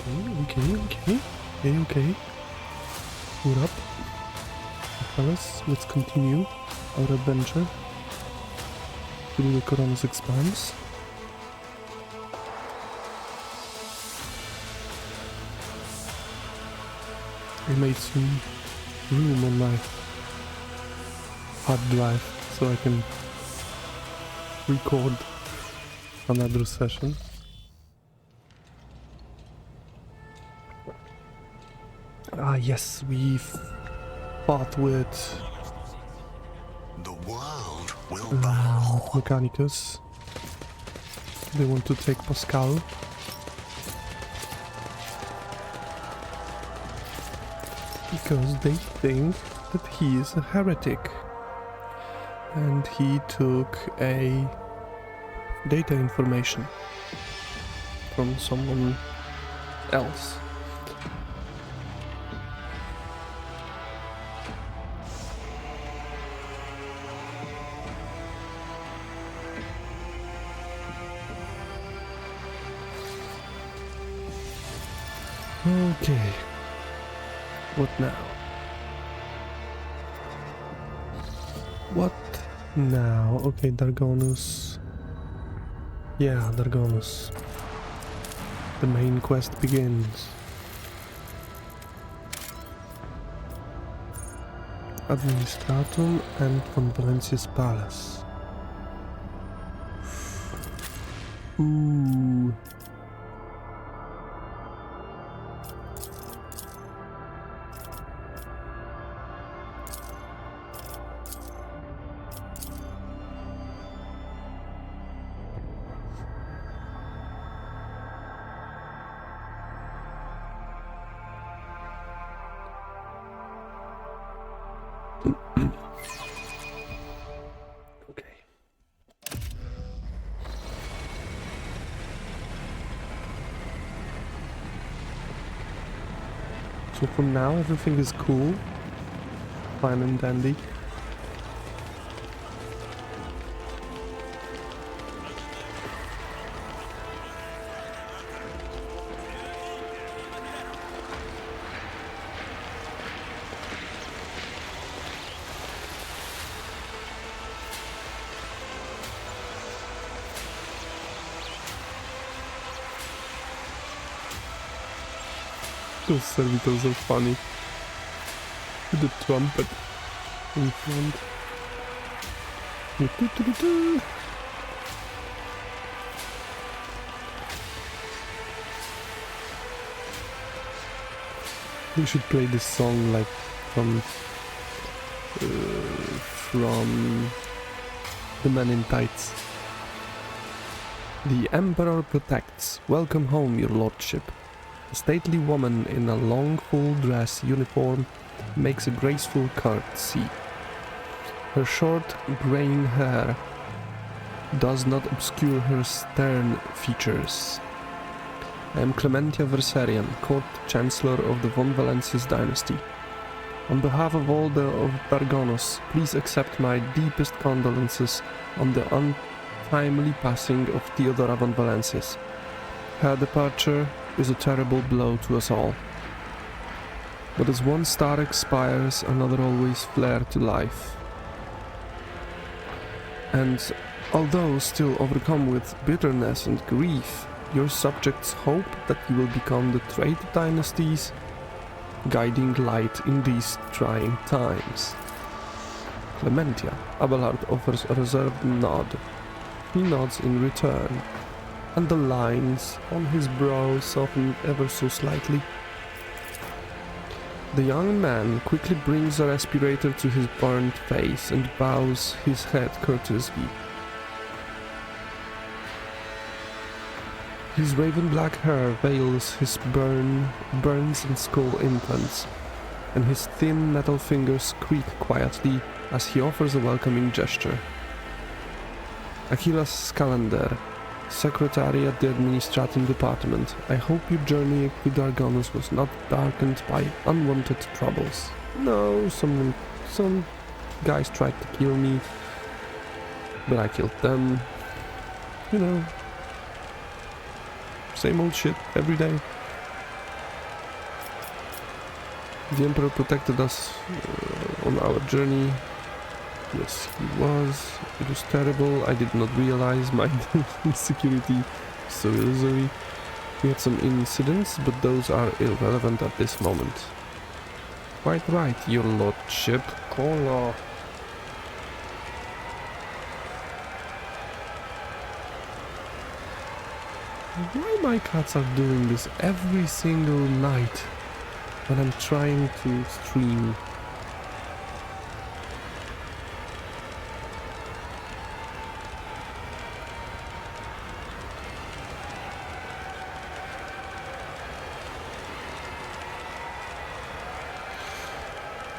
Okay. What up? Fellas, let's continue our adventure through the Corona's Expanse. I made some room on my hard drive so I can record another session. Ah yes, we fought with the world will bow. Mechanicus. They want to take Pascal. Because they think that he is a heretic. And he took a data information from someone else. Okay. What now? What now? Okay, Dargonus. Yeah, Dargonus. The main quest begins. Administratum and Conferencius Palace. Ooh. So for now everything is cool, fine and dandy. Those servitors are funny. With the trumpet in front. We should play this song like from The Man in Tights. The Emperor protects. Welcome home, your lordship. A stately woman in a long full-dress uniform makes a graceful courtesy. Her short, graying hair does not obscure her stern features. I am Clementia Versarian, court chancellor of the von Valancius dynasty. On behalf of all of Dargonos, please accept my deepest condolences on the untimely passing of Theodora von Valancius. Her departure is a terrible blow to us all. But as one star expires, another always flares to life. And although still overcome with bitterness and grief, your subjects hope that you will become the Trade Dynasty's guiding light in these trying times. Clementia, Abelard offers a reserved nod. He nods in return, and the lines on his brow soften ever so slightly. The young man quickly brings a respirator to his burned face and bows his head courteously. His raven black hair veils his burns and skull implants, and his thin metal fingers creak quietly as he offers a welcoming gesture. Achilles Scalander, Secretary at the Administratum Department, I hope your journey to Dargonus was not darkened by unwanted troubles. No, some guys tried to kill me, but I killed them. You know, same old shit every day. The Emperor protected us on our journey. Yes, he was. It was terrible. I did not realize my insecurity was so illusory. We had some incidents, but those are irrelevant at this moment. Quite right, your lordship. Cola. Why my cats are doing this every single night when I'm trying to stream?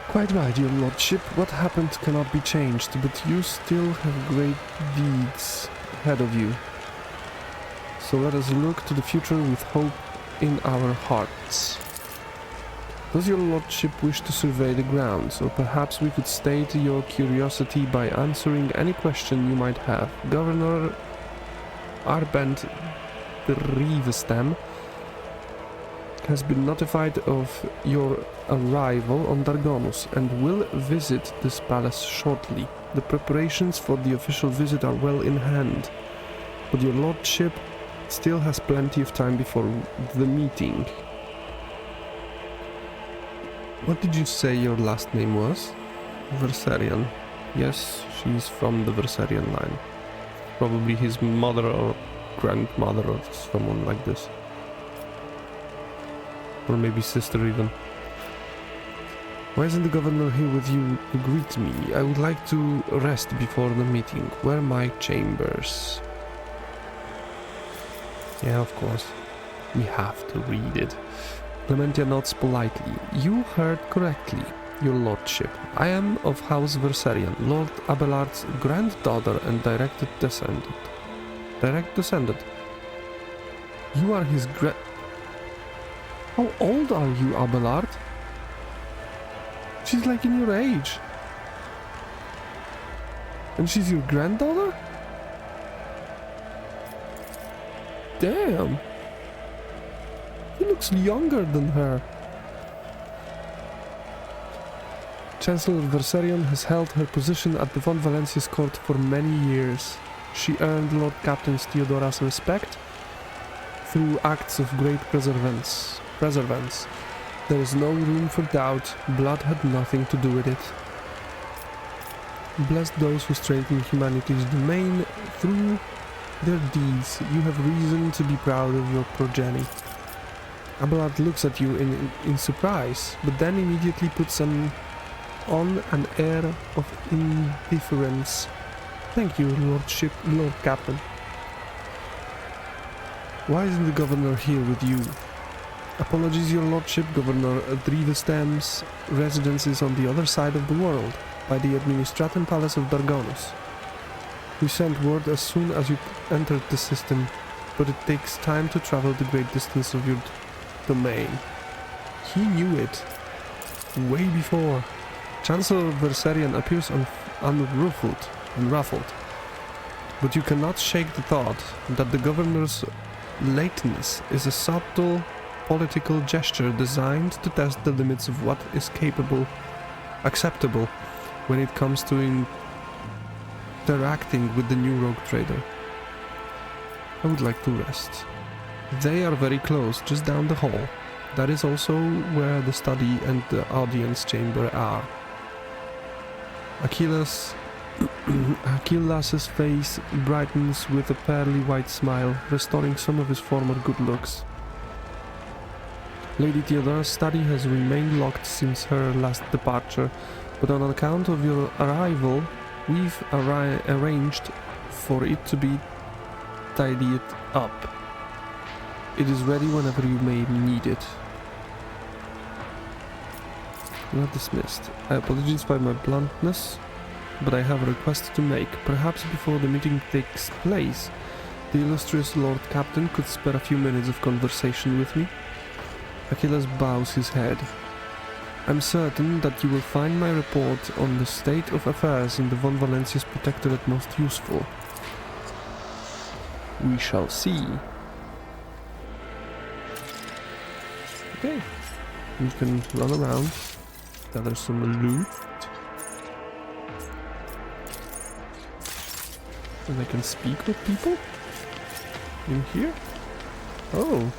Quite right, your lordship. What happened cannot be changed, but you still have great deeds ahead of you. So let us look to the future with hope in our hearts. Does your lordship wish to survey the grounds, or perhaps we could state your curiosity by answering any question you might have? Governor Arbent Rivestam has been notified of your arrival on Dargonus and will visit this palace shortly. The preparations for the official visit are well in hand, but your lordship still has plenty of time before the meeting. What did you say your last name was? Versarian. Yes, she's from the Versarian line. Probably his mother or grandmother or someone like this. Or maybe sister even. Why isn't the governor here with you to greet me? I would like to rest before the meeting. Where are my chambers? Yeah, of course. We have to read it. Clementia nods politely. You heard correctly, your lordship. I am of House Versarian, Lord Abelard's granddaughter and direct descendant. Direct descendant? You are his How old are you, Abelard? She's like in your age. And she's your granddaughter? Damn. He looks younger than her. Chancellor Versarian has held her position at the von Valencia's court for many years. She earned Lord Captain Theodora's respect through acts of great perseverance. There is no room for doubt. Blood had nothing to do with it. Bless those who strengthen humanity's domain through their deeds. You have reason to be proud of your progeny. Abelard looks at you in surprise, but then immediately puts on an air of indifference. Thank you, Lordship, Lord Captain. Why isn't the governor here with you? Apologies, your lordship. Governor Drivestam's residence is on the other side of the world, by the Administratum Palace of Dargonus. We sent word as soon as you entered the system, but it takes time to travel the great distance of your domain. He knew it. Way before. Chancellor Versarian appears unruffled, but you cannot shake the thought that the governor's lateness is a subtle political gesture designed to test the limits of what is acceptable when it comes to interacting with the new rogue trader. I would like to rest. They are very close, just down the hall. That is also where the study and the audience chamber are. Achillas's face brightens with a pearly white smile, restoring some of his former good looks. Lady Theodora's study has remained locked since her last departure, but on account of your arrival, we've arranged for it to be tidied up. It is ready whenever you may need it. Not dismissed. I apologize for my bluntness, but I have a request to make. Perhaps before the meeting takes place, the illustrious Lord Captain could spare a few minutes of conversation with me. Achilles bows his head. I'm certain that you will find my report on the state of affairs in the von Valencia's protectorate most useful. We shall see. Okay. You can run around, gather some loot. And I can speak with people in here? Oh.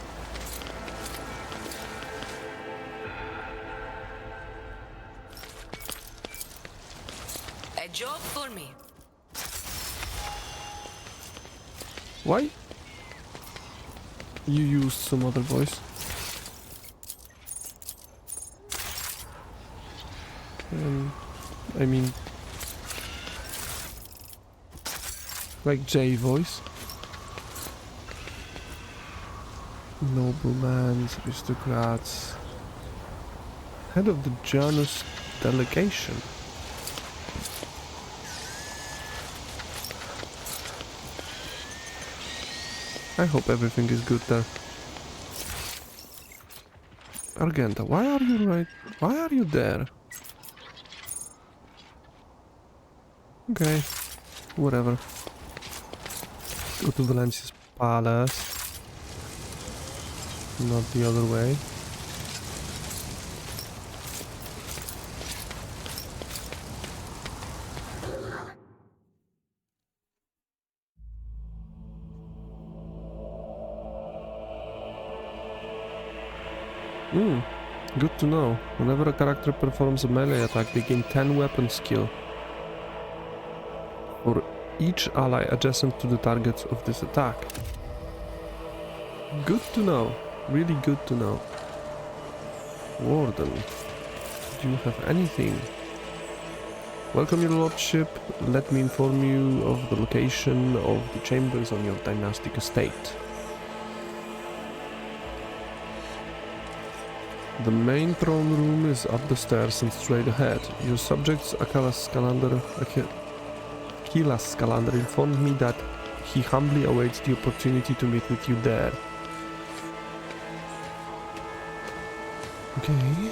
A job for me. Why? You used some other voice. I mean, like J voice. Noblemen, aristocrats. Head of the Janus delegation. I hope everything is good there. Argenta, why are you there? Okay, whatever. Go to Valencia's palace. Not the other way. Good to know. Whenever a character performs a melee attack, they gain 10 weapon skill for each ally adjacent to the target of this attack. Good to know. Really good to know. Warden, do you have anything? Welcome, your lordship. Let me inform you of the location of the chambers on your dynastic estate. The main throne room is up the stairs and straight ahead. Your subjects, Achilles Scalander, informed me that he humbly awaits the opportunity to meet with you there. Okay.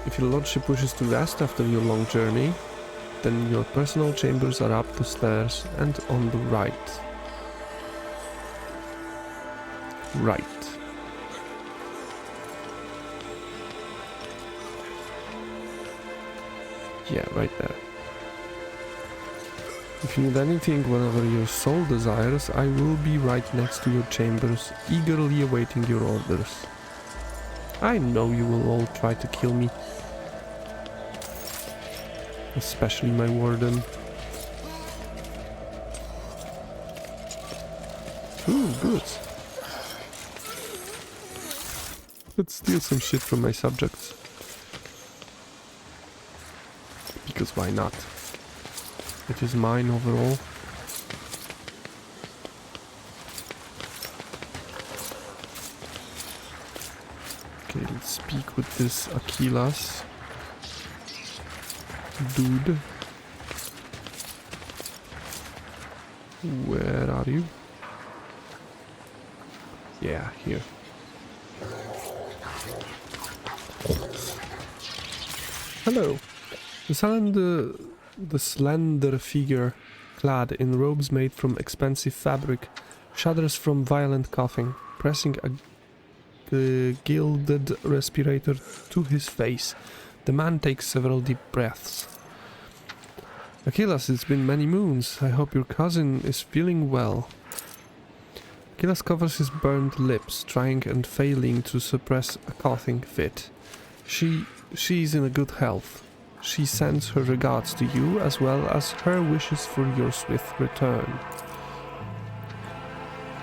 If your lordship wishes to rest after your long journey, then your personal chambers are up the stairs and on the right. Right. Yeah, right there. If you need anything whenever your soul desires, I will be right next to your chambers, eagerly awaiting your orders. I know you will all try to kill me. Especially my warden. Ooh, good. Let's steal some shit from my subjects. Because why not? It is mine overall. Okay, let's speak with this Achilles dude. Where are you? Yeah, here. Hello. The slender figure, clad in robes made from expensive fabric, shudders from violent coughing, pressing a gilded respirator to his face. The man takes several deep breaths. Achilles, it's been many moons. I hope your cousin is feeling well. Achilles covers his burned lips, trying and failing to suppress a coughing fit. She's in a good health. She sends her regards to you, as well as her wishes for your swift return.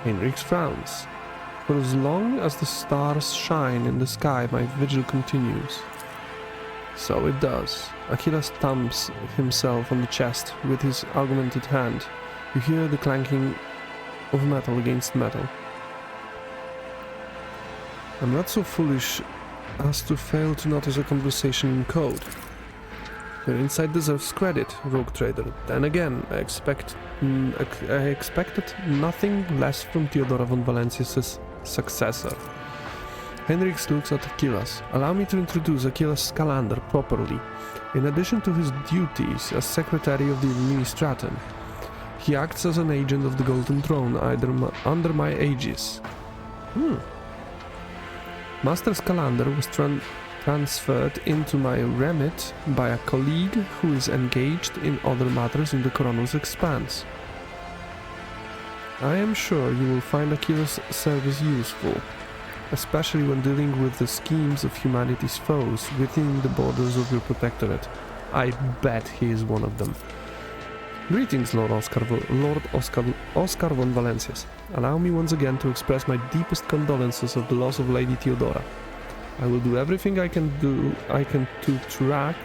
Henrix frowns. For as long as the stars shine in the sky, my vigil continues. So it does. Achilles thumps himself on the chest with his augmented hand. You hear the clanking of metal against metal. I'm not so foolish as to fail to notice a conversation in code. Your insight deserves credit, rogue trader. Then again, I expected nothing less from Theodora von Valencia's successor. Henrix looks at Achilles. Allow me to introduce Achilles Scalander properly. In addition to his duties as Secretary of the Administratum, he acts as an agent of the Golden Throne under my aegis. Master's calendar was transferred into my remit by a colleague who is engaged in other matters in the Coronus Expanse. I am sure you will find Akila's service useful, especially when dealing with the schemes of humanity's foes within the borders of your protectorate. I bet he is one of them. Greetings, Lord Oscar von Valencias. Allow me once again to express my deepest condolences of the loss of Lady Theodora. I will do everything I can to track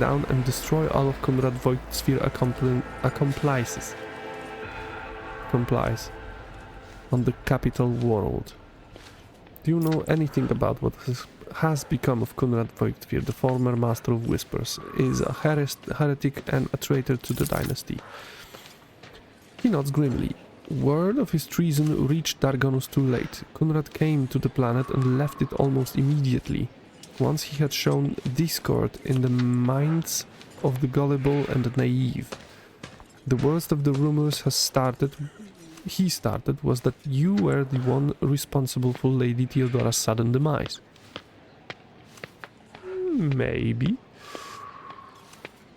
down and destroy all of Conrad Voigtsphere complies on the capital world. Do you know anything about what has become of Conrad Voigtsphere, the former Master of Whispers? Is a heretic and a traitor to the dynasty. He nods grimly. Word of his treason reached Dargonus too late. Conrad came to the planet and left it almost immediately, once he had shown discord in the minds of the gullible and naive. The worst of the rumors he started was that you were the one responsible for Lady Theodora's sudden demise. Maybe.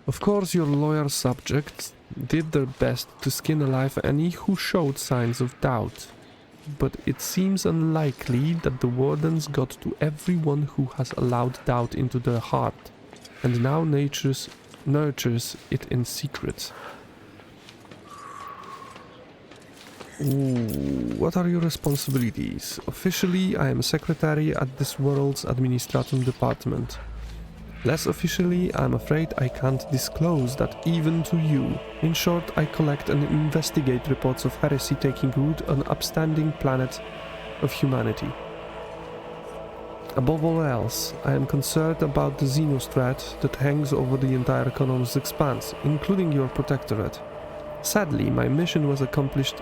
Of course, your loyal subjects did their best to skin alive any who showed signs of doubt, but it seems unlikely that the Wardens got to everyone who has allowed doubt into their heart, and now nurtures it in secret. What are your responsibilities? Officially, I am secretary at this world's administratum department. Less officially, I'm afraid I can't disclose that even to you. In short, I collect and investigate reports of heresy taking root on the upstanding planet of humanity. Above all else, I am concerned about the Xenos threat that hangs over the entire Coronus Expanse, including your protectorate. Sadly, my mission was complicated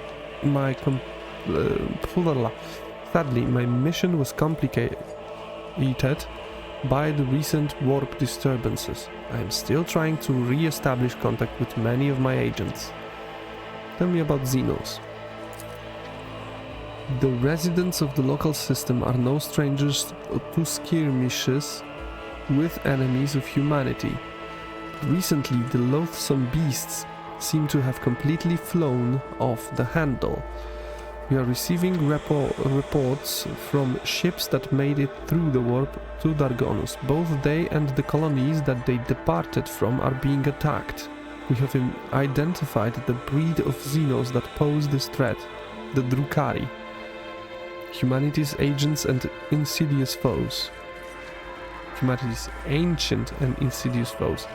by the recent warp disturbances. I am still trying to re-establish contact with many of my agents. Tell me about Xenos. The residents of the local system are no strangers to skirmishes with enemies of humanity. Recently, the loathsome beasts seem to have completely flown off the handle. We are receiving reports from ships that made it through the warp to Dargonus. Both they and the colonies that they departed from are being attacked. We have identified the breed of Xenos that pose this threat, the Drukhari. Humanity's agents and insidious foes. Humanity's ancient and insidious foes.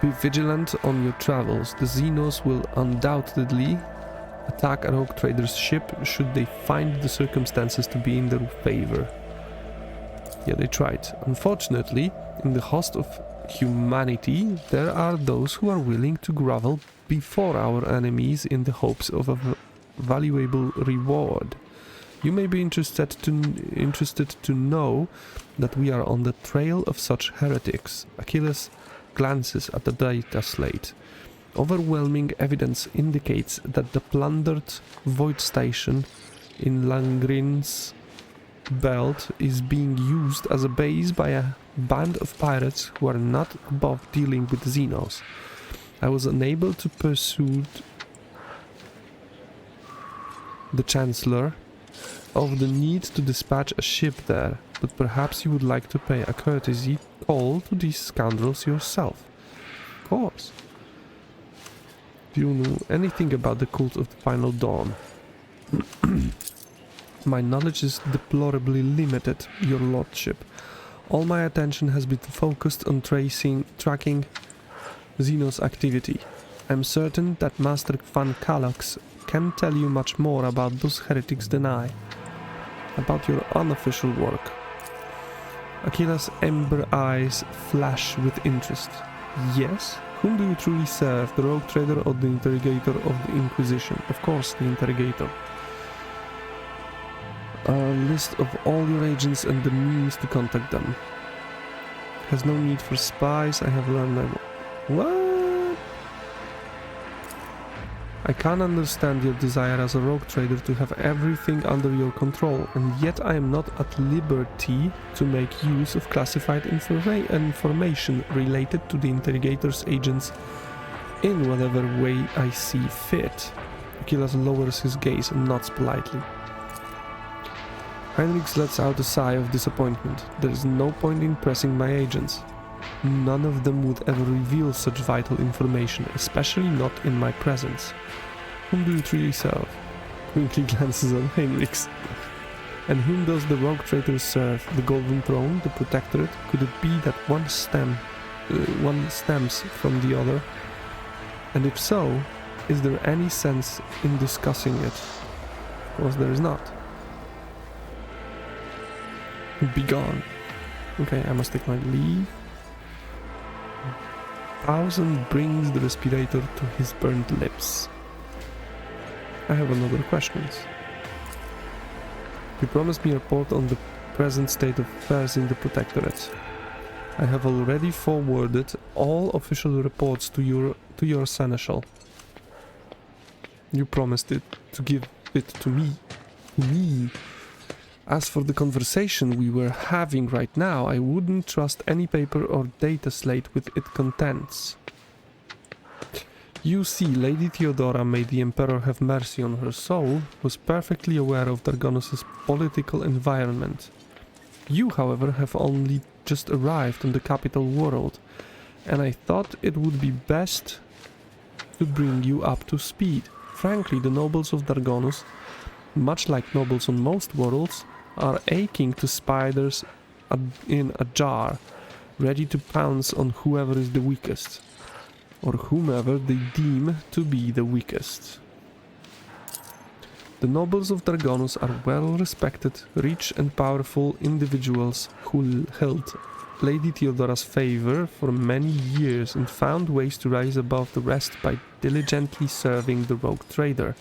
Be vigilant on your travels. The Xenos will undoubtedly attack a rogue trader's ship should they find the circumstances to be in their favor. Yeah, they tried. Unfortunately, in the host of humanity, there are those who are willing to grovel before our enemies in the hopes of a valuable reward. You may be interested to know that we are on the trail of such heretics. Achilles glances at the data slate. Overwhelming evidence indicates that the plundered Void Station in Langrin's belt is being used as a base by a band of pirates who are not above dealing with Xenos. I was unable to persuade the Chancellor of the need to dispatch a ship there, but perhaps you would like to pay a courtesy call to these scoundrels yourself. Of course. Do you know anything about the cult of the Final Dawn? My knowledge is deplorably limited, your lordship. All my attention has been focused on tracking Xenos activity. I'm certain that Master Van Kalox can tell you much more about those heretics than I. About your unofficial work. Akila's amber eyes flash with interest. Yes? Whom do you truly serve, the rogue trader or the interrogator of the Inquisition? Of course, the interrogator. A list of all your agents and the means to contact them. Has no need for spies, I have learned What? I can't understand your desire as a rogue trader to have everything under your control, and yet I am not at liberty to make use of classified information related to the interrogator's agents in whatever way I see fit. Achilles lowers his gaze and nods politely. Heinrich lets out a sigh of disappointment. There is no point in pressing my agents. None of them would ever reveal such vital information, especially not in my presence. Whom do you truly serve? Quickly glances on Heinrichs. And whom does the rogue traitor serve? The Golden Throne? The Protectorate? Could it be that one stems from the other? And if so, is there any sense in discussing it? Of course there is not. Be gone. Okay, I must take my leave. Bows and brings the respirator to his burnt lips. I have another questions. You promised me a report on the present state of affairs in the Protectorate. I have already forwarded all official reports to your seneschal. You promised it to give it to me. Me. As for the conversation we were having right now, I wouldn't trust any paper or data slate with its contents. You see, Lady Theodora, may the Emperor have mercy on her soul, was perfectly aware of Dargonus' political environment. You, however, have only just arrived on the capital world, and I thought it would be best to bring you up to speed. Frankly, the nobles of Dargonus, much like nobles on most worlds, are aching to spiders in a jar, ready to pounce on whoever is the weakest, or whomever they deem to be the weakest. The nobles of Dargonus are well-respected, rich and powerful individuals who held Lady Theodora's favor for many years and found ways to rise above the rest by diligently serving the rogue trader.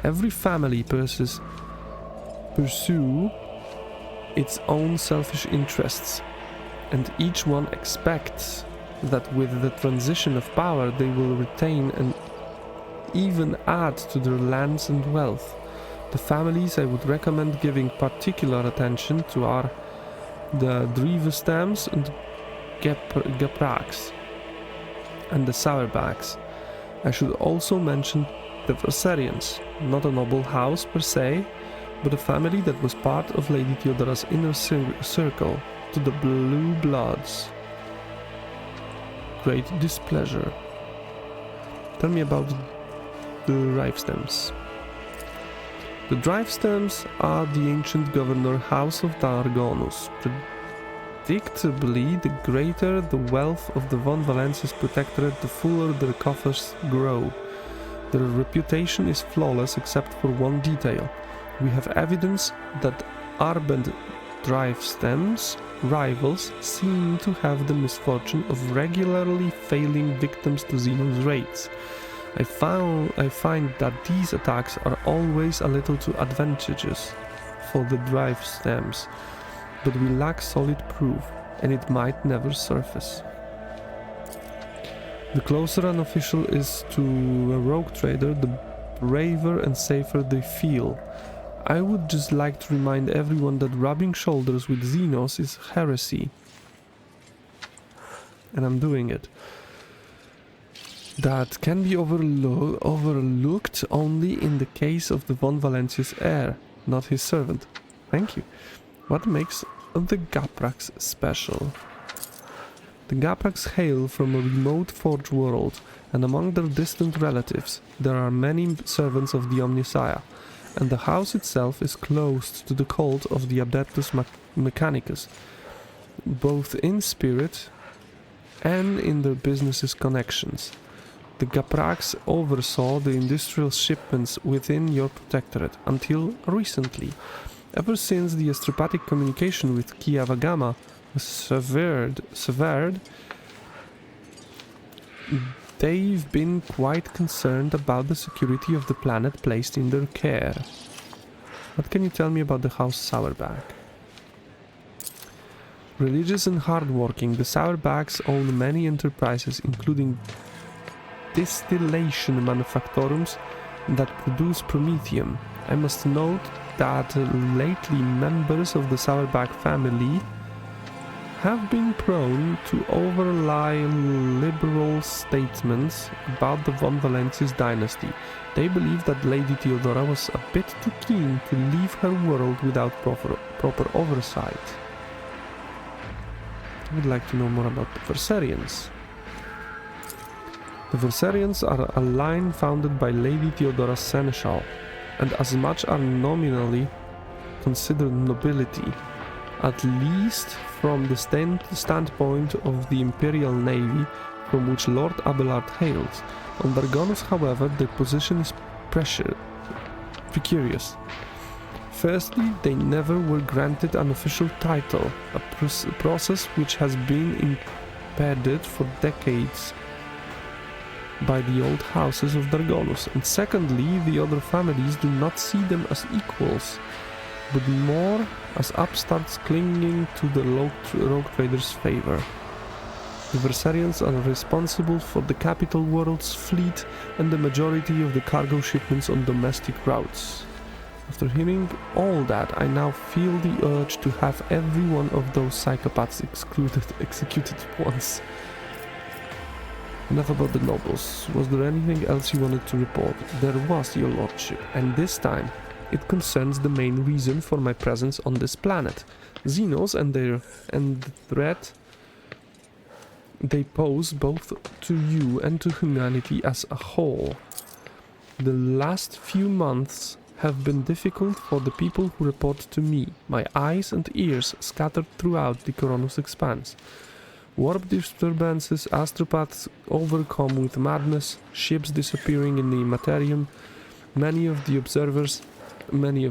Every family pursue its own selfish interests, and each one expects that with the transition of power they will retain and even add to their lands and wealth. The families I would recommend giving particular attention to are the Drivestams and Gapraks and the Sauerbachs. I should also mention the Verserians, not a noble house per se, but a family that was part of Lady Theodora's inner circle, to the Blue Bloods. Great displeasure. Tell me about the Drivestems. The Drivestems are the ancient governor house of Dargonus. Predictably, the greater the wealth of the von Valencia's protectorate, the fuller their coffers grow. Their reputation is flawless except for one detail. We have evidence that Arbent Drivestems rivals seem to have the misfortune of regularly failing victims to Xenon's raids. I find that these attacks are always a little too advantageous for the Drivestems, but we lack solid proof, and it might never surface. The closer an official is to a rogue trader, the braver and safer they feel. I would just like to remind everyone that rubbing shoulders with Xenos is heresy. And I'm doing it. That can be overlooked only in the case of the von Valencia's heir, not his servant. Thank you. What makes the Gapraks special? The Gapraks hail from a remote forge world, and among their distant relatives there are many servants of the Omnissiah, and the house itself is closed to the cult of the Adeptus Mechanicus, both in spirit and in their business's connections. The Gapraks oversaw the industrial shipments within your protectorate until recently. Ever since the astropathic communication with Kiavagama was severed, they've been quite concerned about the security of the planet placed in their care. What can you tell me about the House Sauerbach? Religious and hardworking, the Sauerbachs own many enterprises, including distillation manufactorums that produce promethium. I must note that lately members of the Sauerback family have been prone to overly liberal statements about the von Valentius dynasty. They believe that Lady Theodora was a bit too keen to leave her world without proper oversight. I would like to know more about the Versarians. The Versarians are a line founded by Lady Theodora's seneschal, and as much are nominally considered nobility, at least from the standpoint of the Imperial Navy from which Lord Abelard hails. On Dargonus, however, their position is precarious. Firstly, they never were granted an official title, a process which has been impeded for decades by the old houses of Dargonus, and secondly, the other families do not see them as equals, but more as upstarts clinging to the rogue traders' favor. The Versarians are responsible for the capital world's fleet and the majority of the cargo shipments on domestic routes. After hearing all that, I now feel the urge to have every one of those psychopaths executed once. Enough about the nobles. Was there anything else you wanted to report? There was, your lordship, and this time it concerns the main reason for my presence on this planet. Xenos and the threat they pose both to you and to humanity as a whole. The last few months have been difficult for the people who report to me, my eyes and ears scattered throughout the Coronus expanse. Warp disturbances, astropaths overcome with madness, ships disappearing in the Immaterium. Many of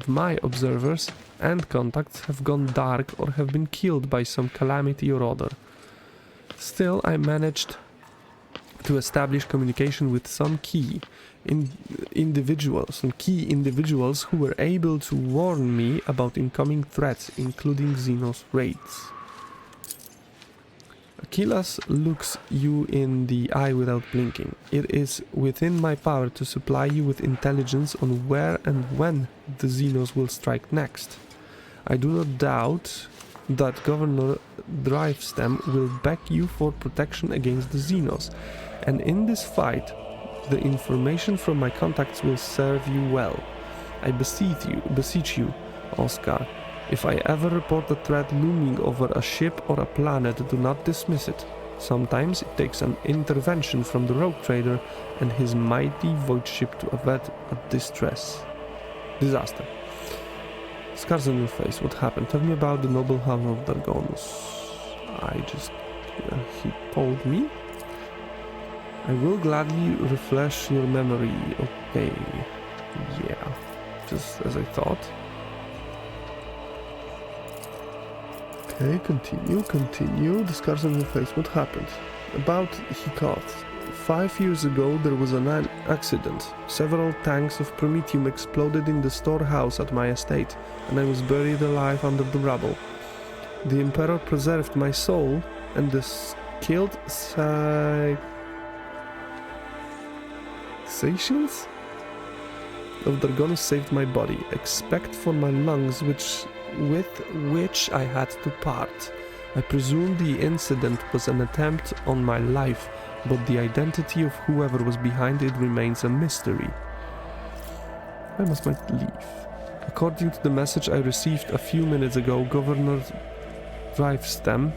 my observers and contacts have gone dark or have been killed by some calamity or other. Still, I managed to establish communication with some key individuals who were able to warn me about incoming threats, including Xenos raids. Achilles looks you in the eye without blinking. It is within my power to supply you with intelligence on where and when the Xenos will strike next. I do not doubt that Governor Drivestem will back you for protection against the Xenos, and in this fight, the information from my contacts will serve you well. I beseech you, Oscar. If I ever report a threat looming over a ship or a planet, do not dismiss it. Sometimes it takes an intervention from the rogue trader and his mighty void ship to avert a disaster. Scars on your face, what happened? Tell me about the noble hammer of Dargonus. He told me. I will gladly refresh your memory. Okay. Yeah. Just as I thought. Okay, continue. The scars on your face, what happened? About Hikath. 5 years ago there was an accident. Several tanks of promethium exploded in the storehouse at my estate, and I was buried alive under the rubble. The Emperor preserved my soul, and the skilled Sations of Dargonus saved my body, except for my lungs, with which I had to part. I presume the incident was an attempt on my life, but the identity of whoever was behind it remains a mystery. I might leave. According to the message I received a few minutes ago, Governor Drivestem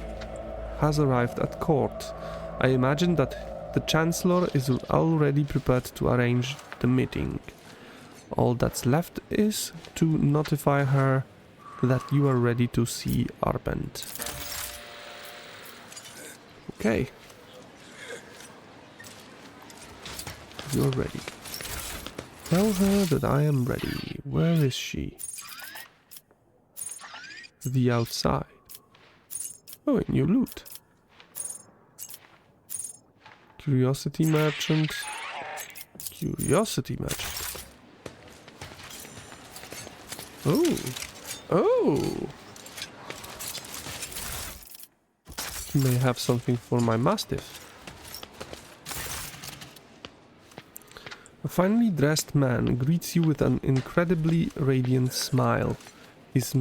has arrived at court. I imagine that the Chancellor is already prepared to arrange the meeting. All that's left is to notify her that you are ready to see Arpent. Okay. You're ready. Tell her that I am ready. Where is she? The outside. Oh, a new loot. Curiosity merchant. Oh. He may have something for my mastiff. A finely dressed man greets you with an incredibly radiant smile. His